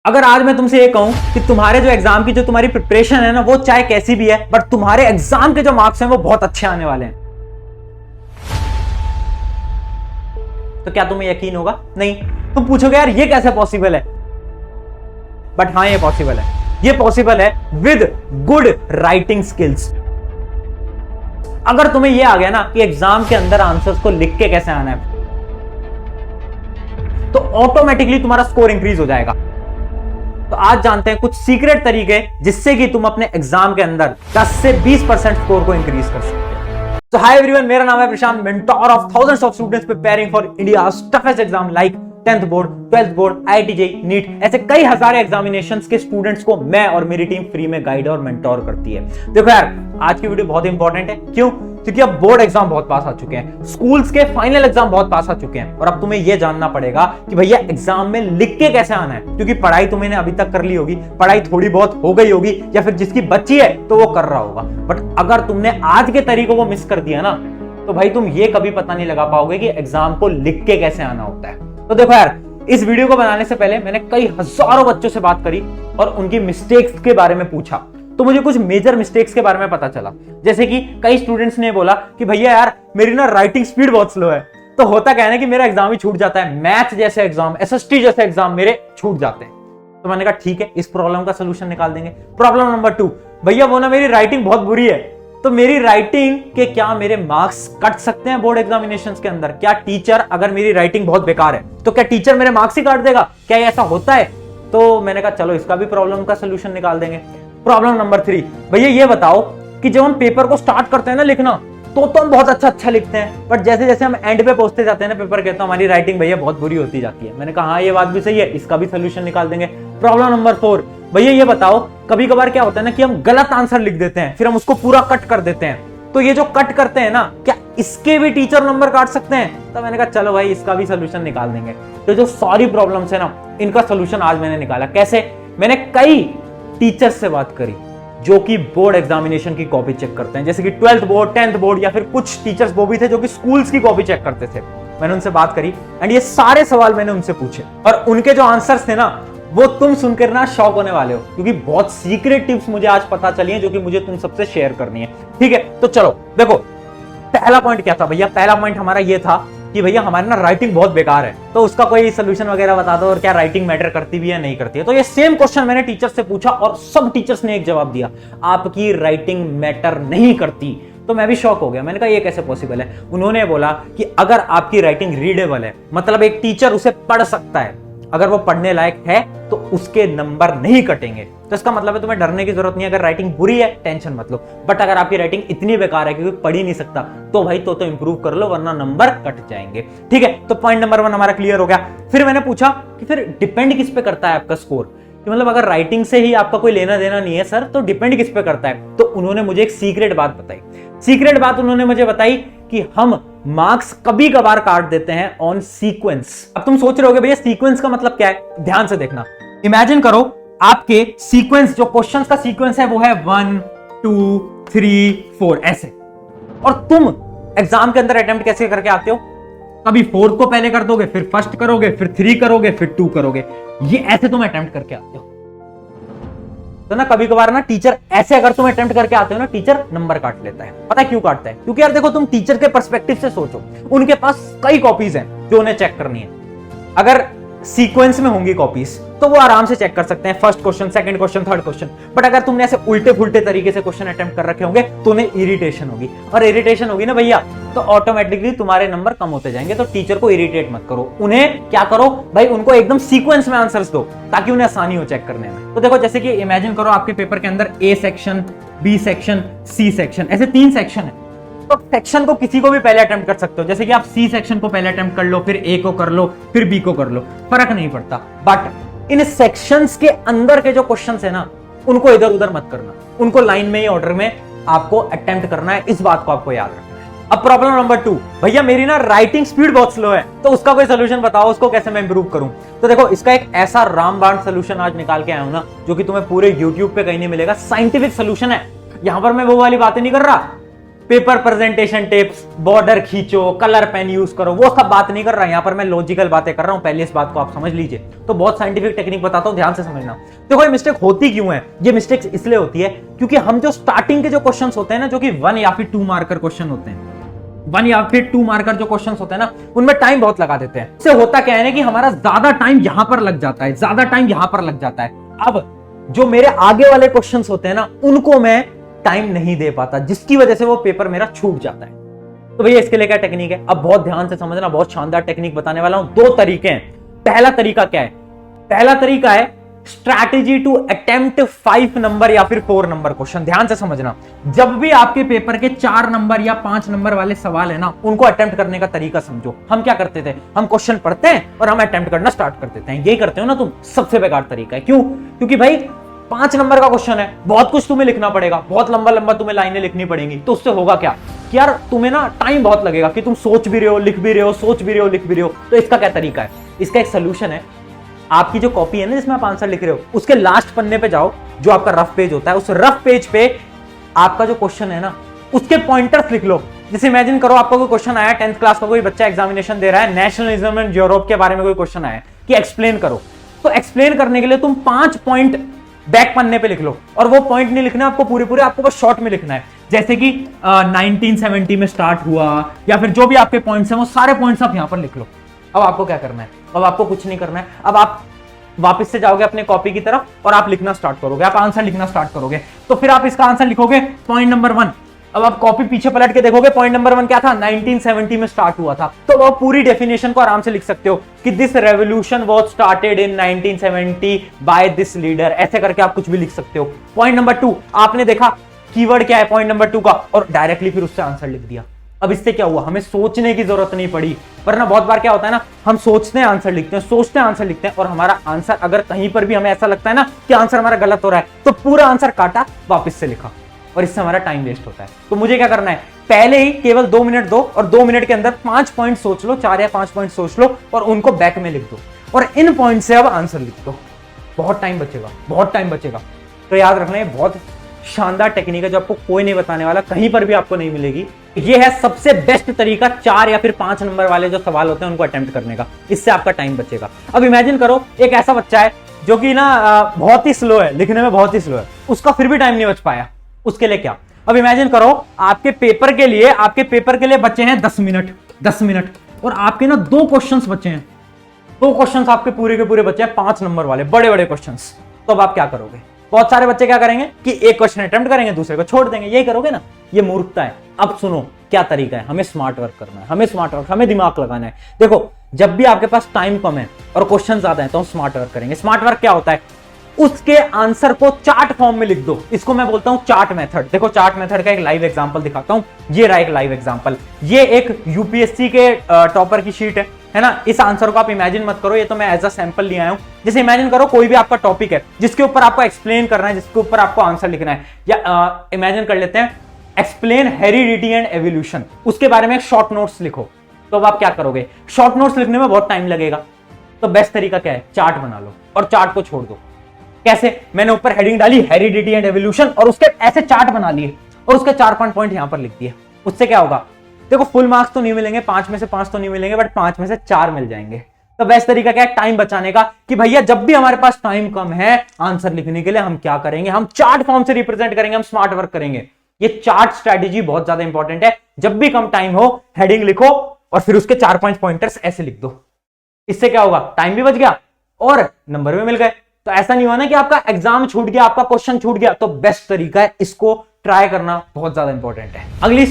अगर आज मैं तुमसे ये कहूं कि तुम्हारे जो एग्जाम की जो तुम्हारी प्रिपरेशन है ना, वो चाहे कैसी भी है, बट तुम्हारे एग्जाम के जो मार्क्स हैं वो बहुत अच्छे आने वाले हैं, तो क्या तुम्हें यकीन होगा? नहीं। तुम पूछोगे यार ये कैसे पॉसिबल है? बट हां, ये पॉसिबल है। ये पॉसिबल है विद गुड राइटिंग स्किल्स। अगर तुम्हें ये आ गया ना कि एग्जाम के अंदर आंसर्स को लिख के कैसे आना है, तो ऑटोमेटिकली तुम्हारा स्कोर इंक्रीज हो जाएगा। तो आज जानते हैं कुछ सीक्रेट तरीके जिससे कि तुम अपने एग्जाम के अंदर 10 से 20% स्कोर को इंक्रीज कर सकते हो। तो हाय एवरीवन, मेरा नाम है Prashant, mentor of thousands of students preparing for India's toughest exam like 10th board, 12th board, IIT JEE, NEET, ऐसे कई हजार एग्जामिनेशंस के स्टूडेंट्स को मैं और मेरी टीम फ्री में गाइड और मेंटोर करती है। देखो यार, आज की वीडियो बहुत इंपॉर्टेंट है। क्यों? क्योंकि अब बोर्ड एग्जाम बहुत पास आ चुके हैं, स्कूल्स के फाइनल एग्जाम बहुत पास आ चुके हैं, और अब तुम्हें यह जानना पड़ेगा कि भैया एग्जाम में लिख के कैसे आना है। क्योंकि पढ़ाई तुमने अभी तक कर ली होगी, पढ़ाई थोड़ी बहुत हो गई होगी, या फिर जिसकी बच्ची है तो वो कर रहा होगा, बट अगर तुमने आज के तरीकों को मिस कर दिया ना, तो भाई तुम ये कभी पता नहीं लगा पाओगे कि एग्जाम को लिख के कैसे आना होता है। तो देखो यार, इस वीडियो को बनाने से पहले मैंने कई हजारों बच्चों से बात करी और उनकी मिस्टेक्स के बारे में पूछा, तो मुझे कुछ मेजर मिस्टेक्स के बारे में पता चला। जैसे कि कई स्टूडेंट्स ने बोला कि भैया यार मेरी ना राइटिंग स्पीड बहुत स्लो है। तो होता क्या है ना कि मेरा एग्जाम ही छूट जाता है, मैथ जैसे एग्जाम, SST जैसे एग्जाम मेरे छूट जाते हैं। तो मैंने कहा ठीक है, इस प्रॉब्लम का सोल्यूशन निकाल देंगे। प्रॉब्लम नंबर 2, भैया वो ना मेरी राइटिंग बहुत बुरी है, तो मेरी राइटिंग के क्या मेरे मार्क्स कट सकते हैं बोर्ड एग्जामिनेशंस के अंदर? क्या टीचर, अगर मेरी राइटिंग बहुत बेकार है तो क्या टीचर मेरे मार्क्स ही काट देगा? क्या ऐसा होता है? तो मैंने कहा चलो इसका भी प्रॉब्लम का सोल्यूशन निकाल देंगे। प्रॉब्लम नंबर 3, भैया ये बताओ कि जब हम पेपर को स्टार्ट करते हैं ना लिखना, तो हम बहुत अच्छा लिखते हैं, बट जैसे जैसे हम एंड पे पहुंचते जाते हैं ना पेपर के, तो हमारी राइटिंग भैया बहुत बुरी होती जाती है। मैंने कहा हाँ, ये बात भी सही है, इसका भी सोल्यूशन निकाल देंगे। प्रॉब्लम नंबर 4, भैया ये बताओ कभी कभार क्या होता है ना कि हम गलत आंसर लिख देते हैं, फिर हम उसको पूरा कट कर देते हैं, तो ये जो कट करते हैं ना, क्या इसके भी टीचर नंबर काट सकते हैं? तो मैंने कहा चलो भाई इसका भी सोल्यूशन निकाल देंगे। तो जो सारी प्रॉब्लम्स है ना, इनका सोल्यूशन आज मैंने निकाला। कैसे? मैंने कई टीचर्स से बात करी जो कि बोर्ड एग्जामिनेशन की कॉपी चेक करते हैं, जैसे कि 12th बोर्ड, 10th बोर्ड, या फिर कुछ टीचर्स वो भी थे जो कि स्कूल्स की कॉपी चेक करते थे। मैंने उनसे बात करी एंड ये सारे सवाल मैंने उनसे पूछे, और उनके जो आंसर्स थे ना, वो तुम सुनकर ना शॉक होने वाले हो, क्योंकि बहुत सीक्रेट टिप्स मुझे आज पता चली हैं जो कि मुझे तुम सबसे शेयर करनी है। ठीक है, तो चलो देखो, पहला पॉइंट क्या था भैया? पहला पॉइंट हमारा ये था कि भैया हमारी ना राइटिंग बहुत बेकार है, तो उसका कोई सोल्यूशन वगैरह बता दो, और क्या राइटिंग मैटर करती भी है नहीं करती है? तो ये सेम क्वेश्चन मैंने टीचर से पूछा और सब टीचर्स ने एक जवाब दिया, आपकी राइटिंग मैटर नहीं करती। तो मैं भी शॉक हो गया। मैंने कहा ये कैसे पॉसिबल है? उन्होंने बोला कि अगर आपकी राइटिंग रीडेबल है, मतलब एक टीचर उसे पढ़ सकता है, अगर वो पढ़ने लायक है, तो उसके नंबर नहीं कटेंगे। तो इसका मतलब है तुम्हें डरने की जरूरत नहीं है। अगर राइटिंग बुरी है टेंशन मत लो, बट अगर आपकी राइटिंग इतनी बेकार है कि कोई पढ़ ही नहीं सकता, तो भाई तो इंप्रूव कर लो, वरना नंबर कट जाएंगे। ठीक है, तो पॉइंट नंबर 1 हमारा क्लियर हो गया। फिर मैंने पूछा कि फिर डिपेंड किस पे करता है आपका स्कोर, कि मतलब अगर राइटिंग से ही आपका कोई लेना देना नहीं है सर, तो डिपेंड किस पे करता है? तो उन्होंने मुझे एक सीक्रेट बात बताई। सीक्रेट बात उन्होंने मुझे बताई कि हम मार्क्स कभी कभार काट देते हैं ऑन सीक्वेंस। अब तुम सोच रहे होगे भैया सीक्वेंस का मतलब क्या है? ध्यान से देखना, इमेजिन करो आपके सीक्वेंस, जो क्वेश्चंस का सीक्वेंस है वो है 1 2 3 4 ऐसे, और तुम एग्जाम के अंदर अटेम्प्ट कैसे करके आते हो? कभी 4th को पहले कर दोगे, फिर 1st करोगे, फिर 3 करोगे, फिर 2 करोगे, ये ऐसे तुम अटेम्प्ट करके आते हो। तो ना कभी कभार ना टीचर ऐसे, अगर तुम अटेम्प्ट करके आते हो ना, टीचर नंबर काट लेता है। पता है क्यों काटता है? क्योंकि यार देखो, तुम टीचर के पर्सपेक्टिव से सोचो, उनके पास कई कॉपीज हैं जो उन्हें चेक करनी है। अगर सीक्वेंस में होंगी कॉपीज तो वो आराम से चेक कर सकते हैं, first question, second question, third question. But अगर तुमने ऐसे उल्टे फुलटे तरीके से क्वेश्चन अटेम्प्ट कर रखे होंगे तो उन्हें इरिटेशन होगी, और इरिटेशन होगी ना भैया, तो ऑटोमेटिकली तुम्हारे नंबर कम होते जाएंगे। तो टीचर को इरिटेट मत करो, उन्हें क्या करो भाई, उनको एकदम सीक्वेंस में आंसर्स दो, ताकि उन्हें आसानी हो चेक करने में। तो देखो, जैसे कि इमेजिन करो आपके पेपर के अंदर A section, B section, C section, ऐसे 3 सेक्शन है। तो सेक्शन को किसी को भी पहले अटेम्प्ट कर सकते हो, जैसे कि आप C सेक्शन को पहले अटेम्प्ट कर लो, फिर A को कर लो, फिर B को कर लो, फर्क नहीं पड़ता। बट इन सेक्शंस के अंदर के जो क्वेश्चंस है ना, उनको इधर उधर मत करना, उनको लाइन में ही ऑर्डर में आपको अटेम्प्ट करना है। इस बात को आपको याद रखना है। अब प्रॉब्लम नंबर 2, भैया मेरी ना राइटिंग स्पीड बहुत स्लो है, तो उसका कोई सोल्यूशन बताओ, उसको कैसे मैं इंप्रूव करूं? तो देखो, इसका एक ऐसा रामबाण सोल्यूशन आज निकाल के आया हूं ना, जो कि तुम्हें पूरे YouTube पे कहीं नहीं मिलेगा। साइंटिफिक सोल्यूशन है। यहां पर मैं वो वाली बातें नहीं कर रहा पेपर प्रेजेंटेशन टिप्स, बॉर्डर खींचो, कलर पेन यूज करो, वो सब बात नहीं कर रहा, यहां पर मैं लॉजिकल बातें कर रहा हूं। पहले इस बात को आप समझ लीजिए। तो बहुत साइंटिफिक टेक्निक बताता हूं, ध्यान से समझना। देखो ये मिस्टेक होती क्यों है? ये मिस्टेक इसलिए होती है क्योंकि हम जो स्टार्टिंग के जो क्वेश्चंस होते हैं ना, जो कि 1 या फिर 2 मार्कर क्वेश्चन होते हैं, 1 या फिर 2 मार्कर जो क्वेश्चंस होते हैं ना, उनमें टाइम बहुत लगा देते हैं। इससे होता क्या है ना कि हमारा ज्यादा टाइम यहां पर लग जाता है, ज्यादा टाइम यहां पर लग जाता है। अब जो मेरे आगे वाले क्वेश्चंस होते हैं ना, उनको मैं टाइम नहीं दे पाता, जिसकी वजह से वो पेपर मेरा छूट जाता है। तो भैया इसके लिए क्या टेक्निक है? अब बहुत ध्यान से समझना, बहुत शानदार टेक्निक बताने वाला हूं। 2 तरीके हैं। पहला तरीका क्या है? पहला तरीका है स्ट्रैटेजी टू अटेम्प्ट 5 नंबर या फिर 4 नंबर क्वेश्चन। ध्यान से समझना, जब भी आपके पेपर के 4 नंबर या 5 नंबर वाले सवाल है ना, उनको अटेम्प्ट करने का तरीका समझो। हम क्या करते थे? हम क्वेश्चन पढ़ते हैं और हम अटेम्प्ट करना स्टार्ट कर देते हैं। यही करते हो ना तुम? सबसे बेकार तरीका है। क्यों? क्योंकि भाई 5 नंबर का क्वेश्चन है, बहुत कुछ तुम्हें लिखना पड़ेगा, बहुत लंबा लंबा तुम्हें लाइनें लिखनी पड़ेंगी। तो उससे होगा क्या कि यार तुम्हें ना टाइम बहुत लगेगा कि तुम सोच भी रहे हो, लिख भी रहे हो, सोच भी रहे हो, लिख भी रहे हो। तो इसका क्या तरीका है? इसका एक सोल्यूशन है। आपकी जो कॉपी है ना, जिसमें आप आंसर लिख रहे हो, उसके लास्ट पन्ने पे जाओ, जो आपका रफ पेज होता है, उस रफ पेज पे आपका जो क्वेश्चन है ना, उसके पॉइंटर्स लिख लो। जैसे इमेजिन करो आपका कोई क्वेश्चन आया, 10th क्लास का कोई बच्चा एग्जामिनेशन दे रहा है, नेशनलिज्म एंड यूरोप के बारे में कोई क्वेश्चन आया कि एक्सप्लेन करो। तो एक्सप्लेन करने के लिए तुम 5 पॉइंट बैक पन्ने पे लिख लो, और वो पॉइंट नहीं लिखना आपको पूरे पूरे, आपको बस शॉर्ट में लिखना है। जैसे कि 1970 में स्टार्ट हुआ, या फिर जो भी आपके पॉइंट्स हैं वो सारे पॉइंट्स आप यहां पर लिख लो। अब आपको क्या करना है? अब आपको कुछ नहीं करना है। अब आप वापस से जाओगे अपने कॉपी की तरफ और आप लिखना स्टार्ट करोगे, आप आंसर लिखना स्टार्ट करोगे। तो फिर आप इसका आंसर लिखोगे पॉइंट नंबर 1। अब आप कॉपी पीछे पलट के देखोगे, पॉइंट नंबर 1 क्या था? 1970 में स्टार्ट हुआ था। तो आप पूरी डेफिनेशन को आराम से लिख सकते हो कि this revolution was started in 1970 by this leader, ऐसे करके आप कुछ भी लिख सकते हो। पॉइंट नंबर 2 आपने देखा कीवर्ड क्या है पॉइंट नंबर 2 का, और डायरेक्टली फिर उससे आंसर लिख दिया। अब इससे क्या हुआ? हमें सोचने की जरूरत नहीं पड़ी। वरना बहुत बार क्या होता है ना, हम सोचते हैं आंसर लिखते हैं, सोचते हैं आंसर लिखते हैं, और हमारा आंसर अगर कहीं पर भी हमें ऐसा लगता है ना कि आंसर हमारा गलत हो रहा है, तो पूरा आंसर काटा, वापस से लिखा, और इससे हमारा टाइम वेस्ट होता है। तो मुझे क्या करना है? पहले ही केवल 2 मिनट दो, और 2 मिनट के अंदर 5 पॉइंट सोच लो, 4 या 5 पॉइंट सोच लो, और उनको बैक में लिख दो, और इन पॉइंट से अब आंसर लिख दो। बहुत टाइम बचेगा, बहुत टाइम बचेगा। तो याद रखना, ये बहुत शानदार टेक्निक है जो आपको कोई नहीं बताने वाला, कहीं पर भी आपको नहीं मिलेगी। ये है सबसे बेस्ट तरीका 4 या फिर 5 नंबर वाले जो सवाल होते हैं उनको अटेम्प्ट करने का। इससे आपका टाइम बचेगा। अब इमेजिन करो एक ऐसा बच्चा है जो कि ना बहुत ही स्लो है, लिखने में बहुत ही स्लो है, उसका फिर भी टाइम नहीं बच पाया। उसके लिए क्या? अब इमेजिन करो आपके पेपर के लिए बचे हैं 10 मिनट, 10 मिनट, और आपके ना 2 क्वेश्चंस बचे हैं। 2 क्वेश्चंस आपके पूरे के पूरे बचे हैं 5 नंबर वाले, बड़े बड़े क्वेश्चंस। तो अब आप क्या करोगे? बहुत सारे बच्चे क्या करेंगे कि एक क्वेश्चन अटेम्प्ट करेंगे, दूसरे को छोड़ देंगे। यही करोगे ना? ये मूर्खता है। अब सुनो क्या तरीका है। हमें स्मार्ट वर्क करना है, हमें स्मार्ट वर्क, हमें दिमाग लगाना है। देखो, जब भी आपके पास टाइम कम है और क्वेश्चन ज्यादा है, तो हम स्मार्ट वर्क करेंगे। स्मार्ट वर्क क्या होता है? उसके आंसर को चार्ट फॉर्म में लिख दो। इसको मैं बोलता हूं चार्ट मेथड। देखो, चार्ट मेथड का एक लाइव एग्जांपल दिखाता हूं। ये रहा एक लाइव एग्जांपल। ये एक यूपीएससी के टॉपर की शीट है ना। इस आंसर को आप इमेजिन मत करो, ये तो मैं एज अ सैंपल ले आया हूं। जैसे इमेजिन करो कोई भी आपका टॉपिक है जिसके ऊपर आपको एक्सप्लेन करना है, जिसके ऊपर आपको आंसर लिखना है। या इमेजिन कर लेते हैं एक्सप्लेन हेरिडिटी एंड एवोल्यूशन, उसके बारे में एक शॉर्ट नोट्स लिखो। तो अब आप क्या करोगे? शॉर्ट नोट्स लिखने में बहुत टाइम लगेगा, तो बेस्ट तरीका क्या है? चार्ट बना लो और चार्ट को छोड़ दो। कैसे? मैंने ऊपर हेडिंग डाली हेरिडिटी एंड एवोल्यूशन, और उसके ऐसे चार्ट बना लिए, और उसके 4-5 पॉइंट यहां पर लिख दिए। उससे क्या होगा? देखो, फुल मार्क्स तो नहीं मिलेंगे, 5 में से 5 तो नहीं मिलेंगे, बट 5 में से 4 मिल जाएंगे। तो बेस्ट तरीका क्या है टाइम बचाने का? कि भैया जब भी हमारे पास टाइम कम है आंसर लिखने के लिए, हम क्या करेंगे? हम चार्ट फॉर्म से रिप्रेजेंट करेंगे, हम स्मार्ट वर्क करेंगे। ये चार्ट स्ट्रेटेजी बहुत ज्यादा इंपॉर्टेंट है। जब भी कम टाइम हो, हेडिंग लिखो और फिर उसके 4-5 पॉइंटर्स ऐसे लिख दो। इससे क्या होगा? टाइम भी बच गया और नंबर भी मिल गए। तो ऐसा नहीं हुआ ना कि आपका एग्जाम छूट गया, आपका क्वेश्चन छूट गया। तो बेस्ट तरीका है, इसको ट्राई करना बहुत ज्यादा इंपॉर्टेंट है। अगली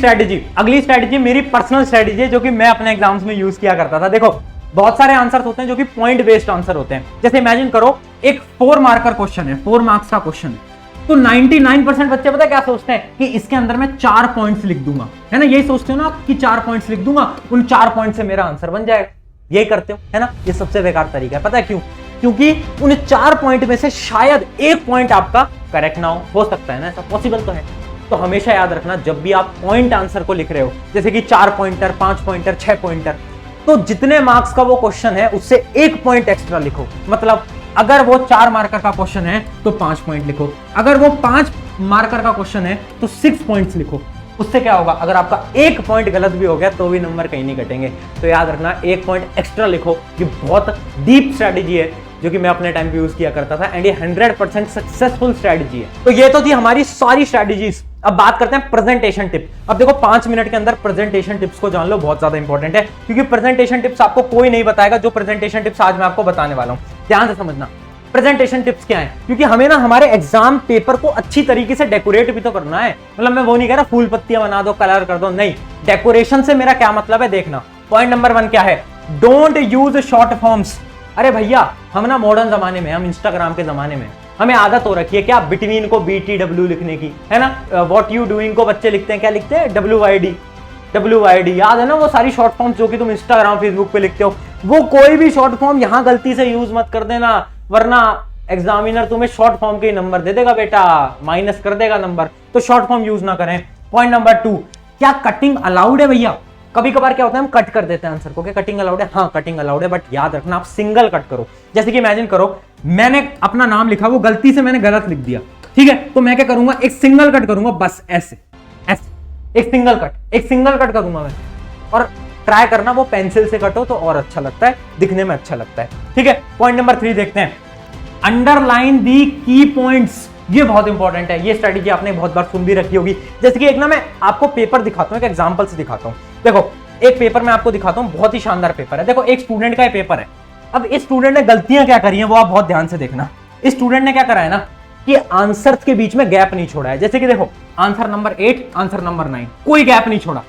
स्ट्रेटेजी मेरी पर्सनल स्ट्रेटेजी है, जो कि मैं अपने एग्जाम्स में यूज किया करता था। देखो, बहुत सारे आंसर होते हैं जो कि पॉइंट बेस्ड आंसर होते हैं। जैसे इमेजिन करो एक 4 मार्कर क्वेश्चन है, 4 मार्क्स का क्वेश्चन है, तो 99% बच्चे पता है क्या सोचते हैं कि इसके अंदर मैं 4 पॉइंट्स लिख दूंगा, है ना। यही सोचते हो ना आप कि 4 पॉइंट्स लिख दूंगा, उन 4 पॉइंट से मेरा आंसर बन जाएगा। यही करते हो, है ना। ये सबसे बेकार तरीका है। पता है क्यों? क्योंकि उन 4 पॉइंट में से शायद एक पॉइंट आपका करेक्ट ना हो सकता है ना, ऐसा पॉसिबल तो है। तो हमेशा याद रखना, जब भी आप पॉइंट आंसर को लिख रहे हो, जैसे कि 4 पॉइंटर, 5 पॉइंटर, 6 पॉइंटर, तो जितने मार्क्स का वो क्वेश्चन है उससे 1 पॉइंट एक्स्ट्रा लिखो। मतलब अगर वो 4 मार्कर का क्वेश्चन है तो 5 पॉइंट लिखो, अगर वो 5 मार्कर का क्वेश्चन है तो 6 पॉइंट्स लिखो। उससे क्या होगा, अगर आपका एक पॉइंट गलत भी हो गया तो भी नंबर कहीं नहीं कटेंगे। तो याद रखना, एक पॉइंट एक्स्ट्रा लिखो। ये बहुत डीप स्ट्रैटेजी है जो कि मैं अपने टाइम पे यूज किया करता था, एंड ये 100% सक्सेसफुल स्ट्रैटेजी है। तो ये तो थी हमारी सारी स्ट्रैटेजीज। अब बात करते हैं प्रेजेंटेशन टिप। अब देखो 5 मिनट के अंदर प्रेजेंटेशन टिप्स को जान लो, बहुत ज्यादा इंपॉर्टेंट है, क्योंकि प्रेजेंटेशन टिप्स आपको कोई नहीं बताएगा जो प्रेजेंटेशन टिप्स आज मैं आपको बताने वाला हूं। ध्यान से समझना प्रेजेंटेशन टिप्स क्या है, क्योंकि हमें ना हमारे एग्जाम पेपर को अच्छी तरीके से डेकोरेट भी तो करना है। मतलब मैं वो नहीं कह रहा फूल पत्तियां बना दो, कलर कर दो, नहीं। डेकोरेशन से मेरा क्या मतलब है देखना। पॉइंट नंबर 1 क्या है, डोंट यूज शॉर्ट फॉर्म्स। अरे भैया हम ना मॉडर्न जमाने में, हम इंस्टाग्राम के जमाने में हमें आदत हो रखी है क्या, बिटवीन को BTW लिखने की, है ना। व्हाट यू डूइंग को बच्चे लिखते हैं, क्या लिखते हैं, WYD। याद है ना वो सारी शॉर्ट फॉर्म्स जो कि तुम इंस्टाग्राम फेसबुक पे लिखते हो। वो कोई भी शॉर्ट फॉर्म यहां गलती से यूज मत कर देना, वरना एग्जामिनर तुम्हें शॉर्ट फॉर्म के नंबर दे देगा बेटा, माइनस कर देगा नंबर। तो शॉर्ट फॉर्म यूज ना करें। पॉइंट नंबर 2, क्या कटिंग अलाउड है भैया। कभी कभार क्या होता है हम कट कर देते हैं आंसर को, क्या कटिंग अलाउड है, हाँ कटिंग अलाउड है, बट याद रखना आप सिंगल कट करो। जैसे कि इमेजिन करो मैंने अपना नाम लिखा, वो गलती से मैंने गलत लिख दिया, ठीक है, तो मैं क्या करूंगा, एक सिंगल कट करूंगा, बस ऐसे एक सिंगल कट करूंगा मैं। और ट्राई करना वो पेंसिल से कटो तो और अच्छा लगता है, दिखने में अच्छा लगता है, ठीक है। पॉइंट नंबर 3 देखते हैं, अंडरलाइन दी की पॉइंट्स। ये बहुत इंपॉर्टेंट है, ये स्ट्रेटेजी आपने बहुत बार सुन भी रखी होगी। जैसे कि एक ना मैं आपको पेपर दिखाता हूं, एक एग्जांपल से दिखाता हूं। देखो एक पेपर मैं आपको दिखाता हूं, बहुत ही शानदार पेपर है। देखो एक स्टूडेंट का ये पेपर है। अब इस स्टूडेंट ने गलतियां क्या करी हैं वो आप बहुत ध्यान से देखना। इस स्टूडेंट ने क्या करा है ना कि आंसर्स के बीच में गैप नहीं छोड़ा है। जैसे कि देखो आंसर नंबर 8, आंसर नंबर 9, कोई गैप नहीं छोड़ा,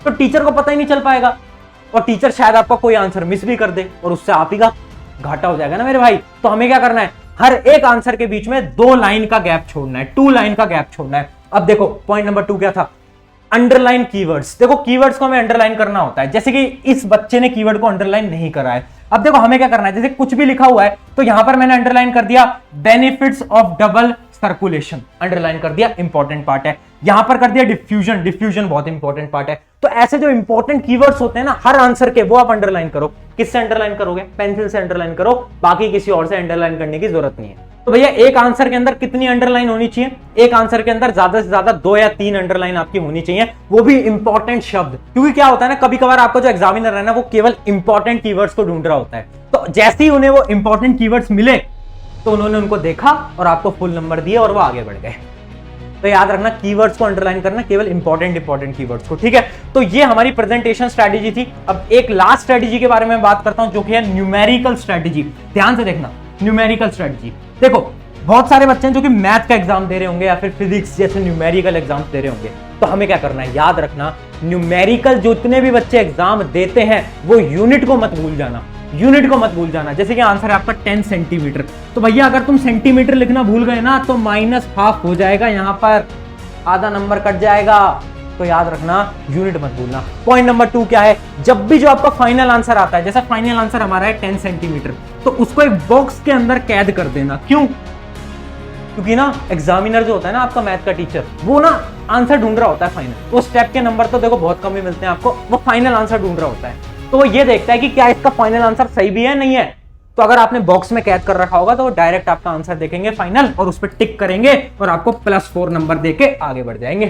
तो टीचर को पता ही नहीं चल पाएगा, और टीचर शायद आपका कोई आंसर मिस भी कर दे और उससे आप ही का घाटा हो जाएगा ना मेरे भाई। तो हमें क्या करना है, हर एक आंसर के बीच में 2 लाइन का गैप छोड़ना है, 2 लाइन का गैप छोड़ना है। अब देखो पॉइंट नंबर 2 क्या था, अंडरलाइन कीवर्ड्स। देखो कीवर्ड्स को हमें अंडरलाइन करना होता है, जैसे कि इस बच्चे ने कीवर्ड को अंडरलाइन नहीं करा है। अब देखो हमें क्या करना है, जैसे कुछ भी लिखा हुआ है तो यहां पर मैंने अंडरलाइन कर दिया benefits of double circulation, underline कर दिया, इंपॉर्टेंट पार्ट है। यहां पर कर दिया डिफ्यूजन बहुत इंपॉर्टेंट पार्ट है। तो ऐसे जो इंपॉर्टेंट कीवर्ड्स होते हैं ना हर आंसर के, वो आप अंडरलाइन करो। किससे अंडरलाइन करोगे, पेंसिल से अंडरलाइन करो, बाकी किसी और से अंडरलाइन करने की जरूरत नहीं है। तो भैया एक आंसर के अंदर कितनी अंडरलाइन होनी चाहिए, एक आंसर के अंदर ज्यादा से ज्यादा 2 या 3 अंडरलाइन आपकी होनी चाहिए, वो भी इंपॉर्टेंट शब्द। क्योंकि क्या होता है ना, कभी कभार आपका जो एग्जामिनर है ना वो केवल इंपॉर्टेंट कीवर्ड्स को ढूंढ रहा होता है। तो जैसे ही उन्हें वो इंपॉर्टेंट कीवर्ड्स मिले तो उन्होंने उनको देखा और आपको फुल नंबर दिए और वो आगे बढ़ गए। तो याद रखना कीवर्ड्स को अंडरलाइन करना, केवल इंपॉर्टेंट कीवर्ड्स को, ठीक है। तो ये हमारी प्रेजेंटेशन स्ट्रेटेजी थी। अब एक लास्ट स्ट्रेटेजी के बारे में बात करता हूं जो कि है न्यूमेरिकल स्ट्रेटेजी। ध्यान से देखना, न्यूमेरिकल स्ट्रेटेजी। देखो बहुत सारे बच्चे हैं जो कि मैथ का एग्जाम दे रहे होंगे या फिर फिजिक्स जैसे न्यूमेरिकल एग्जाम्स दे रहे होंगे। तो हमें क्या करना है, याद रखना न्यूमेरिकल जितने भी बच्चे एग्जाम देते हैं वो यूनिट को मत भूल जाना, जैसे कि आंसर है आपका 10 सेंटीमीटर। तो भैया अगर तुम सेंटीमीटर लिखना भूल गए ना तो -½ हो जाएगा, यहां पर आधा नंबर कट जाएगा। तो याद रखना यूनिट मत भूलना। पॉइंट नंबर 2 क्या है, जब भी जो आपका फाइनल आंसर आता है, जैसा फाइनल आंसर हमारा है 10 सेंटीमीटर, तो उसको एक बॉक्स के अंदर कैद कर देना। क्यों, क्योंकि ना एग्जामिनर जो होता है ना आपका मैथ का टीचर, वो ना आंसर ढूंढ रहा होता है फाइनल। वो स्टेप के नंबर तो देखो बहुत कम ही मिलते हैं आपको, वो फाइनल आंसर ढूंढ रहा होता है। तो वो ये देखता है कि क्या इसका फाइनल आंसर सही भी है नहीं है। तो अगर आपने बॉक्स में कैद कर रखा होगा तो वो डायरेक्ट आपका आंसर देखेंगे फाइनल और उस पर टिक करेंगे और आपको +4 नंबर देके आगे बढ़ जाएंगे।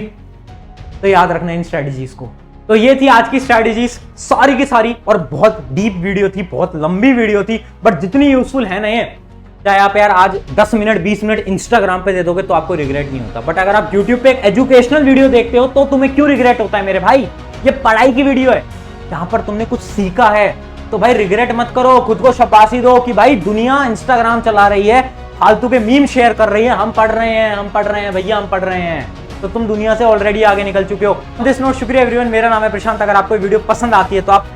तो याद रखना इन स्ट्रेटजीज को। तो ये थी आज की स्ट्रेटजीज सारी की सारी, और बहुत डीप वीडियो थी, बहुत लंबी वीडियो थी, बट जितनी यूजफुल है ना ये, चाहे आप यार आज 10 मिनट 20 मिनट इंस्टाग्राम पे दे दोगे तो आपको रिग्रेट नहीं होता, बट अगर आप यूट्यूब पे एक एजुकेशनल वीडियो देखते हो तो तुम्हें क्यों रिग्रेट होता है मेरे भाई। ये पढ़ाई की वीडियो है, जहां पर तुमने कुछ सीखा है, तो भाई रिग्रेट मत करो, खुद को शाबाशी दो कि भाई दुनिया इंस्टाग्राम चला रही है, फालतू के मीम शेयर कर रही है, हम पढ़ रहे हैं भैया, हम पढ़ रहे हैं। तो तुम दुनिया से ऑलरेडी आगे निकल चुके हो। दिस नोट, शुक्रिया एवरीवन, मेरा नाम है प्रशांत। अगर आपको वीडियो पसंद आती है तो आप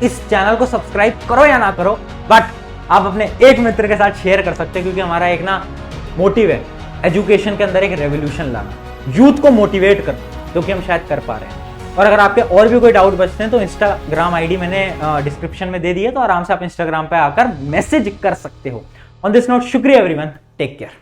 इस चैनल को सब्सक्राइब करो या ना करो, बट आप अपने एक मित्र के साथ शेयर कर सकते हैं, क्योंकि हमारा एक ना मोटिव है एजुकेशन के अंदर एक रेवोल्यूशन लाना, यूथ को मोटिवेट करना, जो कि हम शायद कर पा रहे हैं। और अगर आपके और भी कोई डाउट बचते हैं तो इंस्टाग्राम आईडी मैंने डिस्क्रिप्शन में दे दी है, तो आराम से आप इंस्टाग्राम पे आकर मैसेज कर सकते हो। ऑन दिस नोट, शुक्रिया एवरीवन, टेक केयर।